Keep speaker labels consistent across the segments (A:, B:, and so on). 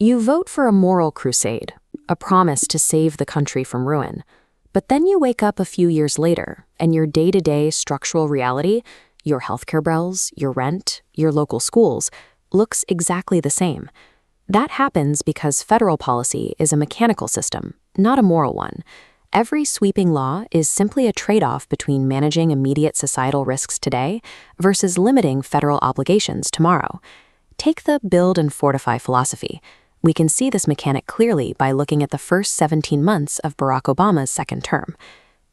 A: You vote for a moral crusade, a promise to save the country from ruin. But then you wake up a few years later, and your day-to-day structural reality, your healthcare bills, your rent, your local schools, looks exactly the same. That happens because federal policy is a mechanical system, not a moral one. Every sweeping law is simply a trade-off between managing immediate societal risks today versus limiting federal obligations tomorrow. Take the build and fortify philosophy. We can see this mechanic clearly by looking at the first 17 months of Barack Obama's second term.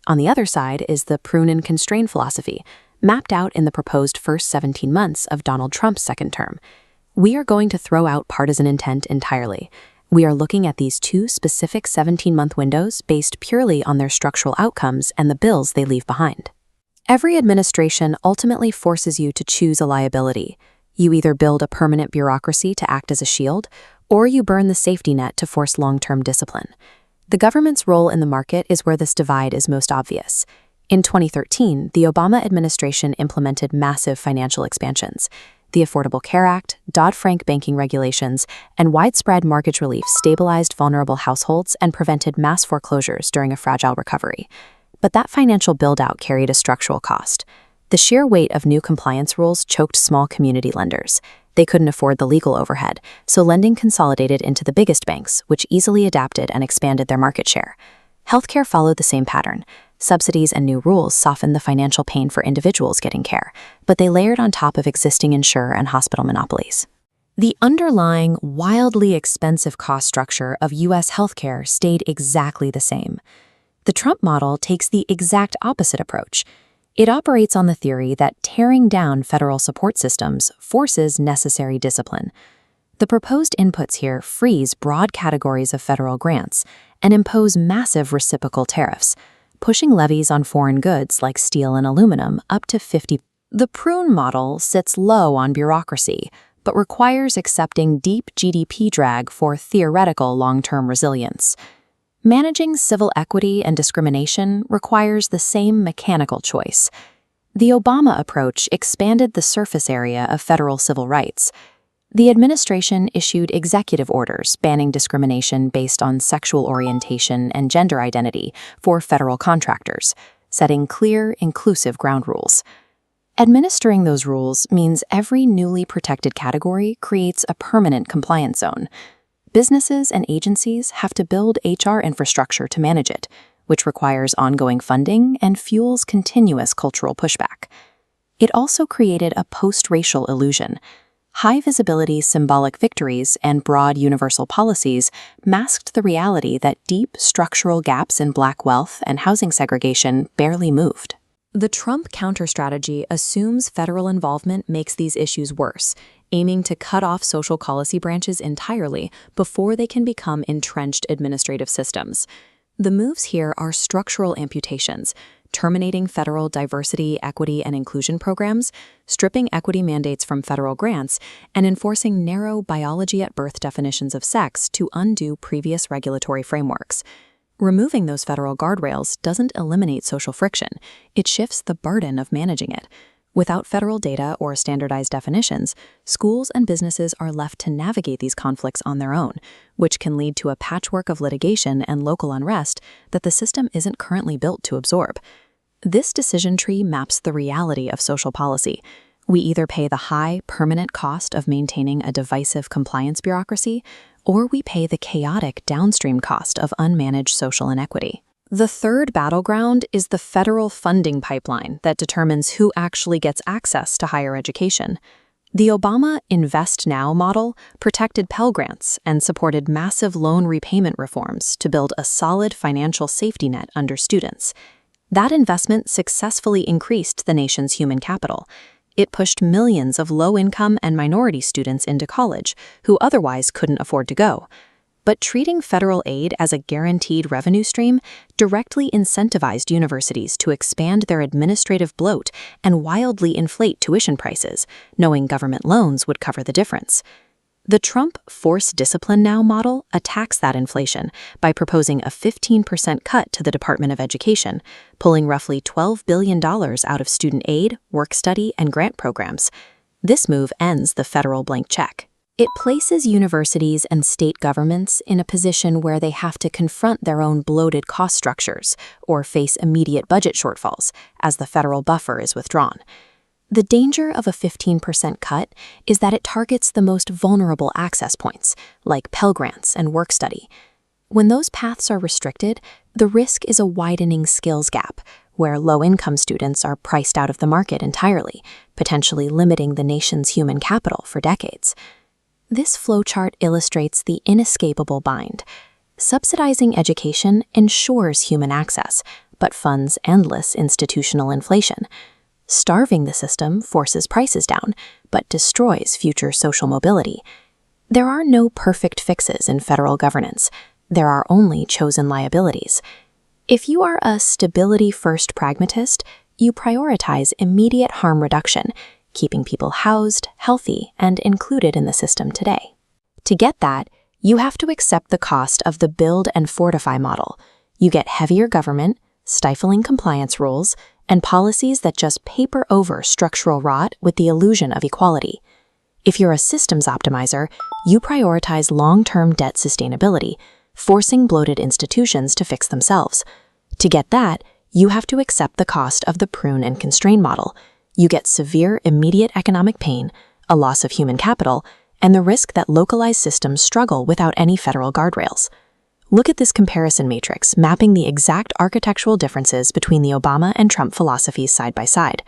A: On the other side is the prune and constrain philosophy, mapped out in the proposed first 17 months of Donald Trump's second term. We are going to throw out partisan intent entirely. We are looking at these two specific 17-month windows based purely on their structural outcomes and the bills they leave behind. Every administration ultimately forces you to choose a liability. You either build a permanent bureaucracy to act as a shield, or you burn the safety net to force long-term discipline. The government's role in the market is where this divide is most obvious. In 2013, the Obama administration implemented massive financial expansions. The Affordable Care Act, Dodd-Frank banking regulations, and widespread mortgage relief stabilized vulnerable households and prevented mass foreclosures during a fragile recovery. But that financial build-out carried a structural cost. The sheer weight of new compliance rules choked small community lenders. They couldn't afford the legal overhead, so lending consolidated into the biggest banks, which easily adapted and expanded their market share. Healthcare followed the same pattern. Subsidies and new rules softened the financial pain for individuals getting care, but they layered on top of existing insurer and hospital monopolies. The underlying, wildly expensive cost structure of U.S. healthcare stayed exactly the same. The Trump model takes the exact opposite approach. It operates on the theory that tearing down federal support systems forces necessary discipline. The proposed inputs here freeze broad categories of federal grants and impose massive reciprocal tariffs, pushing levies on foreign goods like steel and aluminum up to 50%. The prune model sits low on bureaucracy, but requires accepting deep GDP drag for theoretical long-term resilience. Managing civil equity and discrimination requires the same mechanical choice. The Obama approach expanded the surface area of federal civil rights. The administration issued executive orders banning discrimination based on sexual orientation and gender identity for federal contractors, setting clear, inclusive ground rules. Administering those rules means every newly protected category creates a permanent compliance zone. Businesses and agencies have to build HR infrastructure to manage it, which requires ongoing funding and fuels continuous cultural pushback. It also created a post-racial illusion. High-visibility symbolic victories and broad universal policies masked the reality that deep structural gaps in Black wealth and housing segregation barely moved. The Trump counter-strategy assumes federal involvement makes these issues worse, aiming to cut off social policy branches entirely before they can become entrenched administrative systems. The moves here are structural amputations, terminating federal diversity, equity, and inclusion programs, stripping equity mandates from federal grants, and enforcing narrow biology-at-birth definitions of sex to undo previous regulatory frameworks. Removing those federal guardrails doesn't eliminate social friction, it shifts the burden of managing it. Without federal data or standardized definitions, schools and businesses are left to navigate these conflicts on their own, which can lead to a patchwork of litigation and local unrest that the system isn't currently built to absorb. This decision tree maps the reality of social policy. We either pay the high, permanent cost of maintaining a divisive compliance bureaucracy, or we pay the chaotic downstream cost of unmanaged social inequity. The third battleground is the federal funding pipeline that determines who actually gets access to higher education. The Obama Invest Now model protected Pell Grants and supported massive loan repayment reforms to build a solid financial safety net under students. That investment successfully increased the nation's human capital. It pushed millions of low-income and minority students into college who otherwise couldn't afford to go. But treating federal aid as a guaranteed revenue stream directly incentivized universities to expand their administrative bloat and wildly inflate tuition prices, knowing government loans would cover the difference. The Trump Force Discipline Now model attacks that inflation by proposing a 15% cut to the Department of Education, pulling roughly $12 billion out of student aid, work study, and grant programs. This move ends the federal blank check. It places universities and state governments in a position where they have to confront their own bloated cost structures or face immediate budget shortfalls as the federal buffer is withdrawn. The danger of a 15% cut is that it targets the most vulnerable access points, like Pell Grants and work study. When those paths are restricted, the risk is a widening skills gap, where low-income students are priced out of the market entirely, potentially limiting the nation's human capital for decades. This flowchart illustrates the inescapable bind. Subsidizing education ensures human access, but funds endless institutional inflation. Starving the system forces prices down, but destroys future social mobility. There are no perfect fixes in federal governance. There are only chosen liabilities. If you are a stability-first pragmatist, you prioritize immediate harm reduction, keeping people housed, healthy, and included in the system today. To get that, you have to accept the cost of the build and fortify model. You get heavier government, stifling compliance rules, and policies that just paper over structural rot with the illusion of equality. If you're a systems optimizer, you prioritize long-term debt sustainability, forcing bloated institutions to fix themselves. To get that, you have to accept the cost of the prune and constrain model. You get severe immediate economic pain, a loss of human capital, and the risk that localized systems struggle without any federal guardrails. Look at this comparison matrix mapping the exact architectural differences between the Obama and Trump philosophies side by side.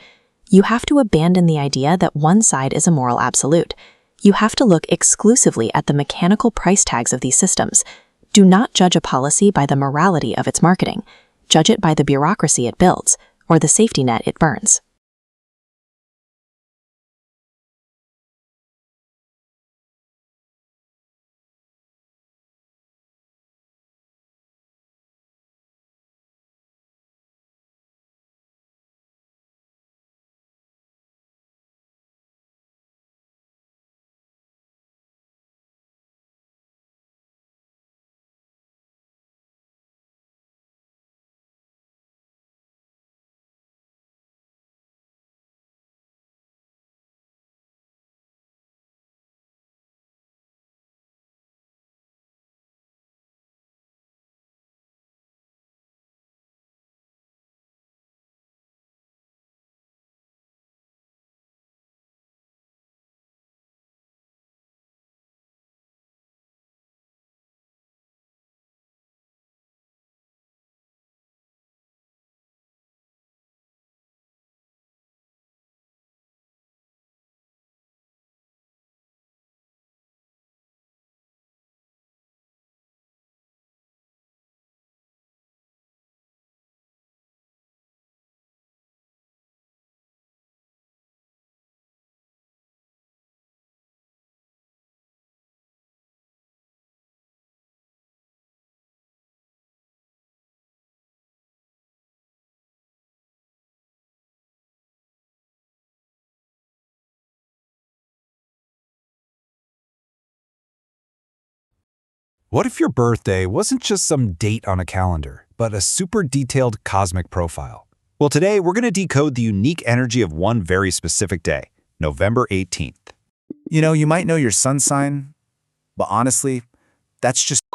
A: You have to abandon the idea that one side is a moral absolute. You have to look exclusively at the mechanical price tags of these systems. Do not judge a policy by the morality of its marketing. Judge it by the bureaucracy it builds, or the safety net it burns.
B: What if your birthday wasn't just some date on a calendar, but a super detailed cosmic profile? Well, today we're going to decode the unique energy of one very specific day, November 18th. You might know your sun sign, but honestly, that's just